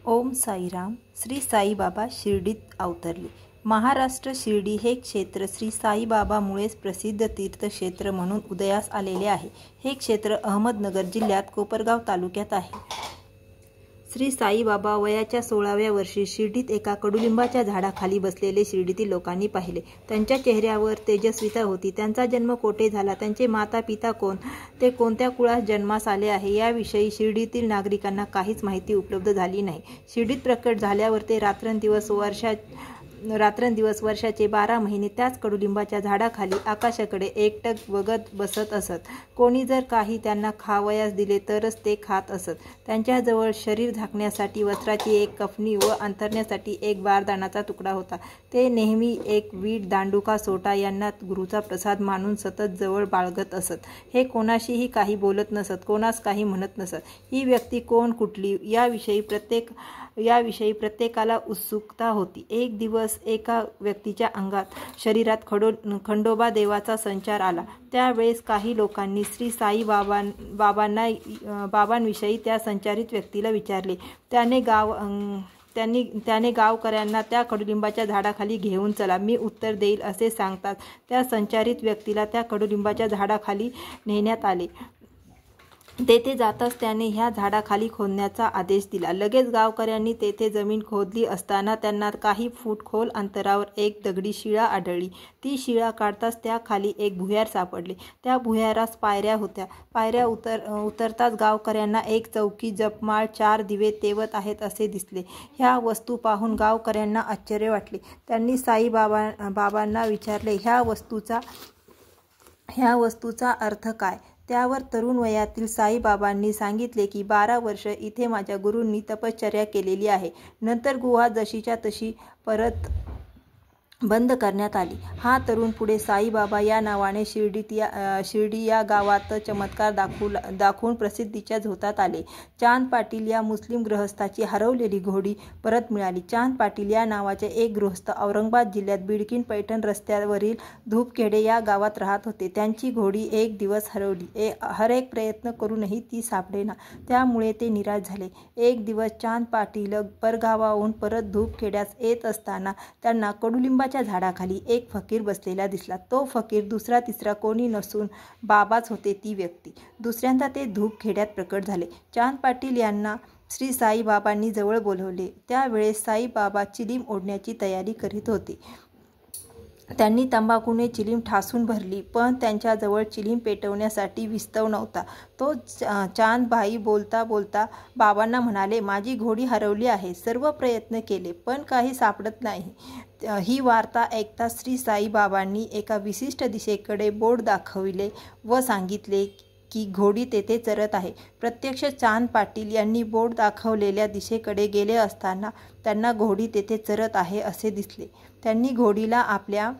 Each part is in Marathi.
ओम साईराम. श्री साईबाबा शिर्डीत अवतरले. महाराष्ट्र शिर्डी हे क्षेत्र श्री साईबाबामुळेच प्रसिद्ध तीर्थक्षेत्र म्हणून उदयास आलेले आहे. हे क्षेत्र अहमदनगर जिल्ह्यात कोपरगाव तालुक्यात आहे. श्री साईबाबा वयाच्या 16व्या वर्षी शिर्डीत एका कडुलिंबाच्या झाडाखाली बसलेले शिर्डीतील लोकांनी पाहिले. त्यांच्या चेहऱ्यावर तेजस्विता होती. त्यांचा जन्म कोठे झाला, त्यांचे माता पिता कोण, ते कोणत्या कुळात जन्मास आले आहे याविषयी शिर्डीतील नागरिकांना काहीच माहिती उपलब्ध झाली नाही. शिर्डीत प्रकट झाल्यावर ते रात्रंदिवस वर्षाचे 12 महिने त्याच कडुलिंबाच्या झाडाखाली आकाशाकडे एकटक बघत बसत असत. कोणी जर काही त्यांना खावयास दिले तरच ते खात असत. त्यांच्याजवळ शरीर झाकण्यासाठी वस्त्राची एक कफनी व अंथरण्यासाठी एक बारदानाचा तुकडा होता. ते नेहमी एक वीट, दांडुका, सोटा यांना गुरुचा प्रसाद मानून सतत जवळ बाळगत असत. हे कोणाशीही काही बोलत नसत, कोणास काही म्हणत नसत. ही व्यक्ती कोण, कुठली याविषयी प्रत्येकाला उत्सुकता होती. एक दिवस एका व्यक्तीच्या शरीरात खंडोबा देवाचा संचार आला. त्यावेळेस काही लोकांनी श्री साई बाबांविषयी त्या संचारित व्यक्तीला विचारले. त्याने गावकऱ्यांना त्या कडुलिंबाच्या झाडाखाली घेऊन चला, मी उत्तर देईल असे सांगताच त्या संचारित व्यक्तीला त्या कडुलिंबाच्या झाडाखाली नेण्यात आले. तेथे जाताच त्याने ह्या झाडाखाली खोदण्याचा आदेश दिला. लगेच गावकऱ्यांनी तेथे जमीन खोदली असताना त्यांना काही फूट खोल अंतरावर एक दगडी शिळा आढळली. ती शिळा काढताच त्या खाली एक भुयार सापडले. त्या भुयारास पायऱ्या होत्या. पायऱ्या उतरताच गावकऱ्यांना एक चौकी, जपमाळ, 4 दिवे तेवत आहेत असे दिसले. ह्या वस्तू पाहून गावकऱ्यांना आश्चर्य वाटले. त्यांनी साईबाबांना विचारले, ह्या वस्तूचा अर्थ काय? त्यावर तरुण वयातील साईबाबांनी सांगितले की 12 वर्ष इथे माझ्या गुरूंनी तपश्चर्या केलेली आहे. नंतर गुहा जशीच्या तशी परत बंद करण्यात आली. हा तरुण पुढे साईबाबा या नावाने शिर्डी या गावात चमत्कार दाखवून प्रसिद्धीच्या झोतात आले. चांद पाटील या मुस्लिम गृहस्थाची हरवलेली घोडी परत मिळाली. चांद पाटील या नावाचे एक गृहस्थ औरंगाबाद जिल्ह्यात बिडकीन पैठण रस्त्यावरील धूपखेडे या गावात राहत होते. त्यांची घोडी एक दिवस हरवली. हरेक प्रयत्न करूनही ती सापडेना. त्यामुळे ते निराश झाले. एक दिवस चांद पाटील परगावाहून परत धूपखेड्यास येत असताना त्यांना कडुलिंबाच्या झाडाखाली एक फकीर बसलेला दिसला. तो फकीर दुसरा तिसरा कोणी नसून बाबाच होते. ती व्यक्ती दुसऱ्यांदा ते धूपखेड्यात प्रकट झाले. चांद पाटील यांना श्री साईबाबांनी जवळ बोलवले. त्यावेळेस साईबाबा चिलीम ओढण्याची तयारी करीत होते. त्यांनी तंबाखूने चिलीम ठासून भरली, पण त्यांच्याजवळ चिलीम पेटवण्यासाठी विस्तव नव्हता. तो चांदभाई बोलता बोलता बाबांना म्हणाले, माझी घोडी हरवली आहे. सर्व प्रयत्न केले पण काही सापडत नाही. ही वार्ता ऐकताच श्री साईबाबांनी एका विशिष्ट दिशेकडे बोट दाखविले व सांगितले की घोडी तेथे चरत आहे. प्रत्यक्ष चांद पाटील यांनी बोट दाखवलेल्या दिशेकडे गेले असताना त्यांना घोडी तेथे चरत आहे असे दिसले. त्यांनी घोडीला आपल्या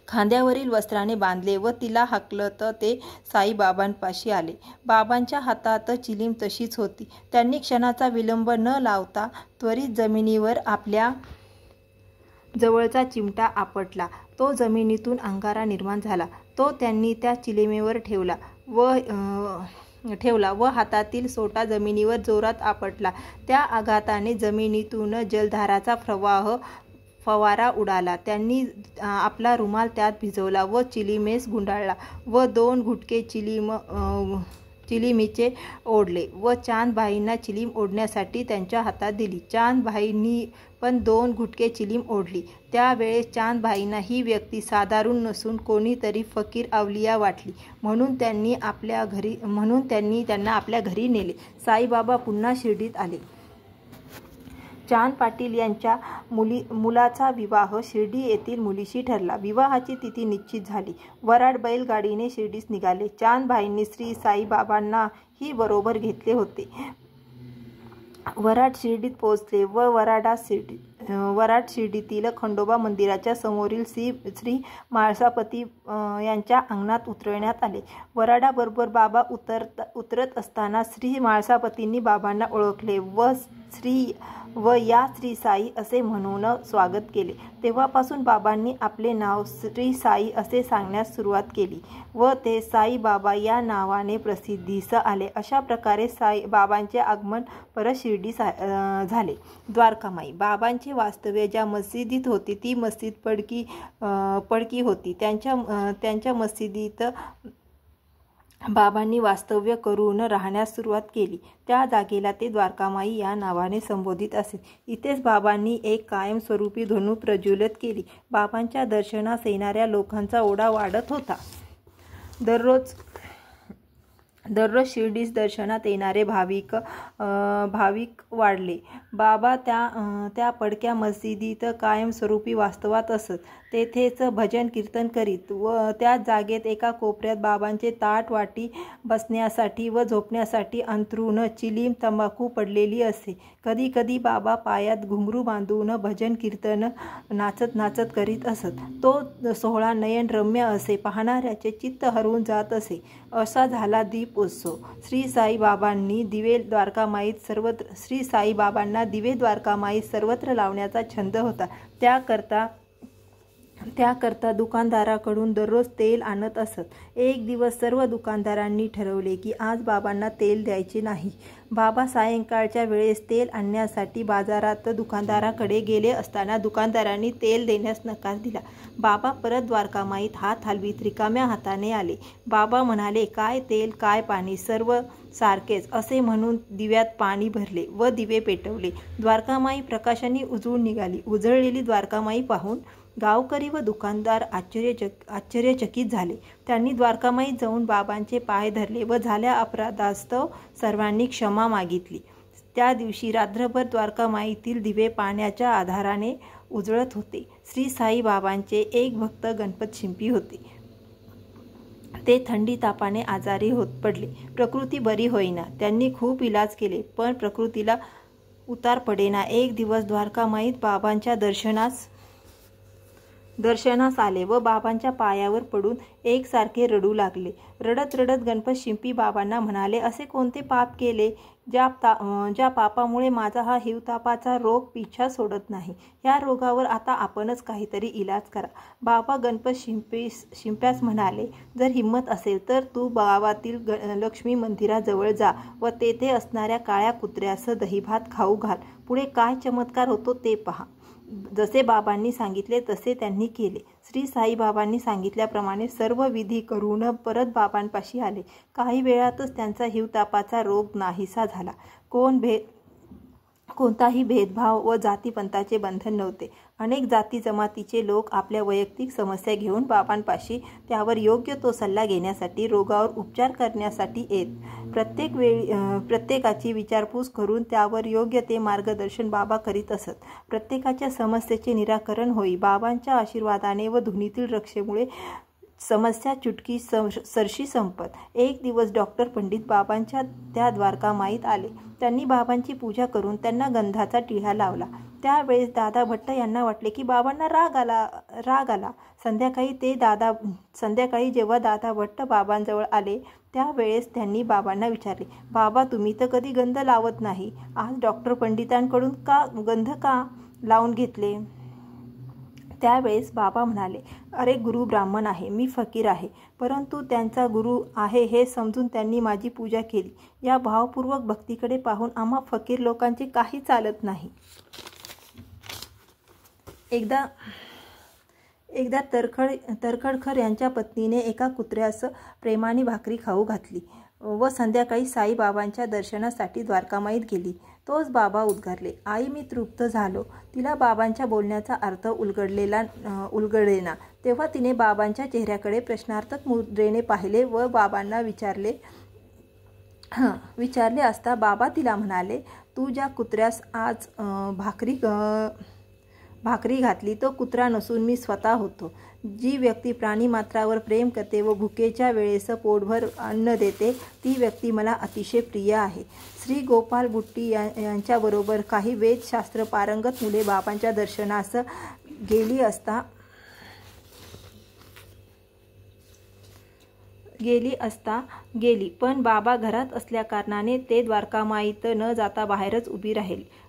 खांद्यावरील वस्त्राने बांधले व तिला हाकलत ते साईबाबांपाशी आले. बाबांच्या हातात चिलीम तशीच होती. त्यांनी क्षणाचा विलंब न लावता त्वरित जमिनीवर आपल्या जवळचा चिमटा आपटला. तो जमिनीतून अंगारा निर्माण झाला. तो त्यांनी त्या चिलीमेवर ठेवला व हातातील सोटा जमिनीवर जोरात आपटला. त्या आघाताने जमिनीतून जलधाराचा फवारा उडाला. त्यांनी आपला रुमाल त्यात भिजवला व चिलीमेस गुंडाळला व 2 घुटके चिलीमीचे ओढले व चांदभाईंना चिलीम ओढण्यासाठी त्यांच्या हातात दिली. चांदभाईंनी पण 2 घुटके चिलीम ओढली. त्यावेळेस चांदभाईंना ही व्यक्ती साधारण नसून कोणीतरी फकीर अवलिया वाटली. म्हणून त्यांनी त्यांना आपल्या घरी नेले. साईबाबा पुन्हा शिर्डीत आले. चांद पाटील यांच्या मुलाचा विवाह शिर्डी येथील मुलीशी ठरला. विवाहाची तिथी निश्चित झाली. वऱ्हाड बैलगाडीने शिर्डीस निघाले. चांदभाईंनी श्री साईबाबांना ही बरोबर घेतले होते. वऱ्हाड शिर्डीत पोहोचले व वऱ्हाड शिर्डीतील खंडोबा मंदिराच्या समोरील श्री माळसापती यांच्या अंगणात उतरवण्यात आले. वऱ्हाडाबरोबर बाबा उतरत असताना श्री माळसापतींनी बाबांना ओळखले व श्री व या श्री साई असे म्हणून स्वागत केले. तेव्हापासून बाबांनी आपले नाव श्री साई असे सांगण्यास सुरुवात केली व ते साई बाबा या नावाने प्रसिद्धीस आले. अशा प्रकारे साई बाबांचे आगमन परत शिर्डीस झाले. द्वारकामाई बाबांचे वास्तव्य ज्या मस्जिदीत होते ती मस्जिद पडकी होती. त्यांच्या मस्जिदीत बाबांनी वास्तव्य करून राहण्यास सुरुवात केली. त्या जागेला ते द्वारकामाई या नावाने संबोधित असे. इथेच बाबांनी एक कायमस्वरूपी धनु प्रज्वलित केली. बाबांच्या दर्शनास येणाऱ्या लोकांचा ओढा वाढत होता. दररोज शिर्डीस दर्शनात येणारे भाविक वाढले. बाबा त्या पडक्या मस्जिदीत कायमस्वरूपी वास्तवात असत. तेथेच भजन कीर्तन करीत व त्याच जागेत एका कोपऱ्यात बाबांचे ताट वाटी बसण्यासाठी व झोपण्यासाठी अंथरूण चिलीम तंबाखू पडलेली असे. कधी कधी बाबा पायात घुंगरू बांधून भजन कीर्तन नाचत करीत असत. तो सोहळा नयनरम्य असे. पाहणाऱ्याचे चित्त हरवून जात असे. असा झाला दीपोत्सव. श्री साई बाबांना दिवे द्वारकामाईत सर्वत्र लावण्याचा छंद होता. त्याकरता दुकानदाराकडून दररोज तेल आणत असत. एक दिवस सर्व दुकानदारांनी ठरवले की आज बाबांना तेल द्यायचे नाही. बाबा सायंकाळच्या वेळेस तेल आणण्यासाठी बाजारात दुकानदाराकडे गेले असताना दुकानदारांनी तेल देण्यास नकार दिला. बाबा परत द्वारकामाईत हात हलवीत रिकाम्या हाताने आले. बाबा म्हणाले, काय तेल काय पाणी सर्व सारखेच असे म्हणून दिव्यात पाणी भरले व दिवे पेटवले. द्वारकामाई प्रकाशाने उजळून निघाली. उजळलेली द्वारकामाई पाहून गावकरी व दुकानदार आश्चर्यचकित झाले. त्यांनी द्वारकामाईत जाऊन बाबांचे पाय धरले व झाल्या अपराधास्तव सर्वांनी क्षमा मागितली. त्या दिवशी रात्रभर द्वारकामाईतील दिवे पाण्याच्या आधाराने उजळत होते. श्री साई बाबांचे एक भक्त गणपत शिंपी होते. ते थंडी तापाने आजारी पडले. प्रकृती बरी होईना. त्यांनी खूप इलाज केले पण प्रकृतीला उतार पडेना. एक दिवस द्वारकामाईत बाबांच्या दर्शनास आले व बाबांच्या पायावर पडून एकसारखे रडू लागले. रडत गणपत शिंपी बाबांना म्हणाले, असे कोणते पाप केले ज्या पापामुळे माझा हा हिवतापाचा रोग पिछा सोडत नाही. या रोगावर आता आपणच काहीतरी इलाज करा. बाबा गणपत शिंप्यास म्हणाले, जर हिंमत असेल तर तू गावातील लक्ष्मी मंदिराजवळ जा व तेथे असणाऱ्या काळ्या कुत्र्यास दहीभात खाऊ घाल. पुढे काय चमत्कार होतो ते पहा. जसे बाबांनी सांगितले तसे त्यांनी केले. श्री साई बाबांनी सांगितल्याप्रमाणे सर्व विधी करून परत बाबांपाशी आले. काही वेळातच त्यांचा हिवतापाचा रोग नाहीसा झाला. कोणताही भेदभाव व जातीपंथाचे बंधन नव्हते. अनेक जाती जमातीचे लोक आपल्या वैयक्तिक समस्या घेऊन बाबांपाशी त्यावर योग्य तो सल्ला घेण्यासाठी रोगावर उपचार करण्यासाठी येत. प्रत्येकाची विचारपूस करून त्यावर योग्य ते मार्गदर्शन बाबा करीत असत. प्रत्येकाच्या समस्येचे निराकरण होई. बाबांच्या आशीर्वादाने व धुनीतील रक्षेमुळे समस्या चुटकी सरशी संपत. एक दिवस डॉक्टर पंडित बाबांच्या त्या द्वारकामाईत आले. त्यांनी बाबांची पूजा करून त्यांना गंधाचा टिळा लावला. त्यावेळेस दादा भट्ट यांना वाटले की बाबांना राग आला. संध्याकाळी जेव्हा दादा भट्ट बाबांजवळ आले त्यावेळेस त्यांनी बाबांना विचारले, बाबा तुम्ही तर कधी गंध लावत नाही, आज डॉक्टर पंडितांकडून गंध का लावून घेतले? त्यावेळेस बाबा म्हणाले, अरे गुरु ब्राह्मण आहे, मी फकीर आहे, परंतु त्यांचा गुरु आहे हे समजून त्यांनी माझी पूजा केली. या भावपूर्वक भक्तीकडे पाहून आम्हा फकीर लोकांचे काही चालत नाही. एकदा तरखडकर यांच्या पत्नीने एका कुत्र्यास प्रेमाने भाकरी खाऊ घातली व संध्याकाळी साईबाबांच्या दर्शनासाठी द्वारकामाईत गेली. तोच बाबा उद्गारले, आई मी तृप्त झालो. तिला बाबांच्या बोलण्याचा अर्थ उलगडेना. तेव्हा तिने बाबांच्या चेहऱ्याकडे प्रश्नार्थक मुद्रेने पाहिले व बाबांना विचारले असता बाबा तिला म्हणाले, तू ज्या कुत्र्यास आज भाकरी घातली तो कुत्रा नसून मी स्वतः होतो. जी व्यक्ती प्राणीमात्रावर प्रेम करते व भुकेच्या वेळेस पोटभर अन्न देते ती व्यक्ती मला अतिशय प्रिय आहे. श्री गोपाल बुट्टी यांच्याबरोबर काही वेदशास्त्र पारंगत मुले बाबांच्या दर्शनास गेली, पण बाबा घरात असल्याकारणाने ते द्वारकामाईत न जाता बाहेरच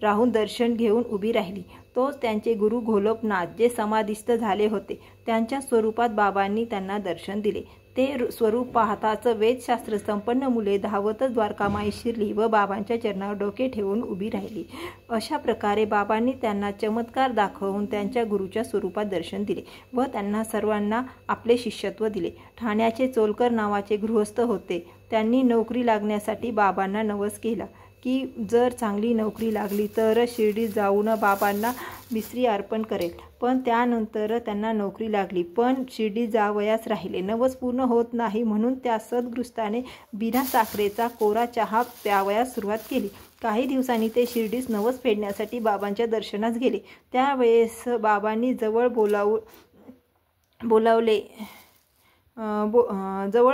राहून दर्शन घेऊन उभी राहिली. तोच त्यांचे गुरु घोलपनाथ, जे समाधिस्थ झाले होते. त्यांच्या स्वरूपात बाबांनी त्यांना दर्शन दिले. ते स्वरूप पाहताच वेदशास्त्र संपन्न मुले धावतच द्वारकामाईत शिरली व बाबांच्या चरणावर डोके ठेवून उभी राहिली. अशा प्रकारे बाबांनी त्यांना चमत्कार दाखवून त्यांच्या गुरुच्या स्वरूपात दर्शन दिले व त्यांना सर्वांना आपले शिष्यत्व दिले. ठाण्याचे चोलकर नावाचे गृहस्थ होते. त्यांनी नोकरी लागण्यासाठी बाबांना नवस केला की जर चांगली नोकरी लागली तर शिर्डीत जाऊन बाबांना मिसरी अर्पण करेल. पण त्यानंतर त्यांना नोकरी लागली, पण शिर्डीत जावयास राहिले. नवस पूर्ण होत नाही म्हणून त्या सद्गृहस्थाने बिना साखरेचा कोरा चहा प्यावयास सुरुवात केली. काही दिवसांनी ते शिर्डीस नवस फेडण्यासाठी बाबांच्या दर्शनास गेले. त्यावेळेस बाबांनी जवळ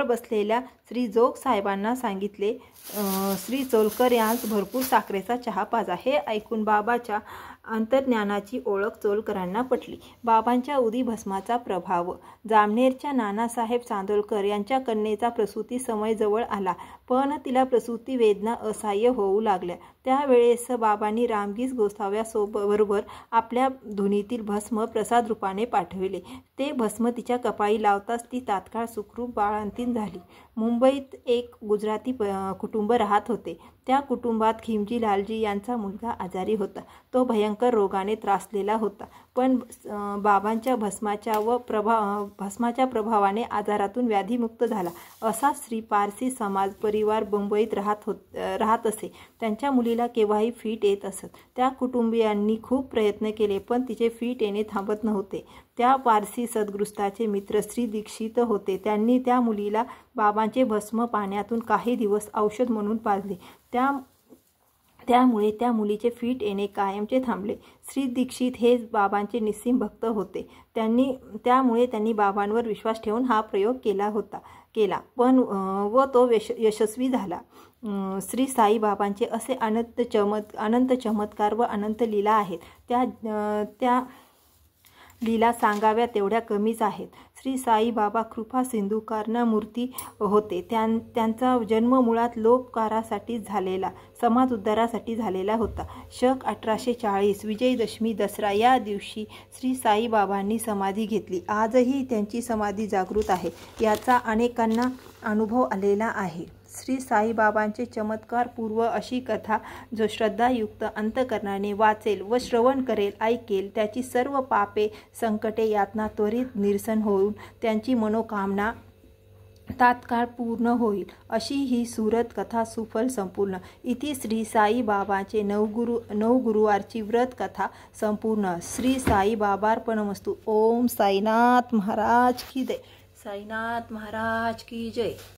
बसलेल्या श्री जोग साहेबांना सांगितले, श्री चोलकर यांस भरपूर साखरेचा चहा पाजा. हे ऐकून बाबाच्या अंतर्ज्ञानाची ओळख चोलकरांना पटली. बाबांच्या उदी भस्माचा प्रभाव. जामनेरच्या नानासाहेब चांदोरकर यांच्या कन्येचा प्रसूती समय जवळ आला, पण तिला प्रसूती वेदना असह्य होऊ लागल्या. त्यावेळेस बाबांनी रामगीस गोसाव्याबरोबर आपल्या धुनीतील भस्म प्रसाद रूपाने पाठविले. ते भस्म तिच्या कपाळी लावताच ती तात्काळ सुखरूप बाळंतीण झाली. मुंबईत एक गुजराती कुटुंब राहत होते. त्या कुटुंबात खिमजी लालजी यांचा मुलगा आजारी होता. तो भयंकर रोगाने त्रासलेला होता, पण बाबांच्या भस्माच्या प्रभावाने आजारातून व्याधीमुक्त झाला. असा श्री पारसी समाज परिवार मुंबईत राहत असे. त्यांच्या मुलीला केव्हाही फीट येत असत. त्या कुटुंबियांनी खूप प्रयत्न केले, पण तिचे फीट येणे थांबत नव्हते. त्या पारसी सद्गृहस्थाचे मित्र श्री दीक्षित होते. त्यांनी त्या मुलीला बाबांचे भस्म पाण्यातून काही दिवस औषध म्हणून पाजले. त्यामुळे त्या मुलीचे फीट येणे कायमचे थांबले. श्री दीक्षित हे बाबांचे निस्सीम भक्त होते. त्यामुळे त्यांनी बाबांवर विश्वास ठेवून हा प्रयोग केला व तो यशस्वी झाला. श्री साई बाबांचे असे अनंत चमत्कार व अनंत लीला आहेत. त्या लीला सांगाव्या तेवढ्या कमीच आहेत. श्री साई बाबा कृपा सिंधू कारणमूर्ती होते. त्यांचा जन्म मुळात लोककारासाठीच झालेला, समाज उद्धारासाठी झालेला होता. शक 1840 विजयदशमी दसरा या दिवशी श्री साई बाबांनी समाधी घेतली. आजही त्यांची समाधी जागृत आहे, याचा अनेकांना अनुभव आलेला आहे. श्री साईबाबांचे चमत्कारपूर्व अशी कथा जो श्रद्धायुक्त अंतकरणाने वाचेल व श्रवण करेल, ऐकेल, त्याची सर्व पापे, संकटे, यातना त्वरित निरसन होऊन त्यांची मनोकामना तात्काळ पूर्ण होईल, अशी ही सुरत कथा सुफल संपूर्ण. इति श्री साई बाबांचे नवगुरुवारची व्रत कथा संपूर्ण. श्री साई बाबार्पणमस्तु. ओम साईनाथ महाराज की जय. साईनाथ महाराज की जय.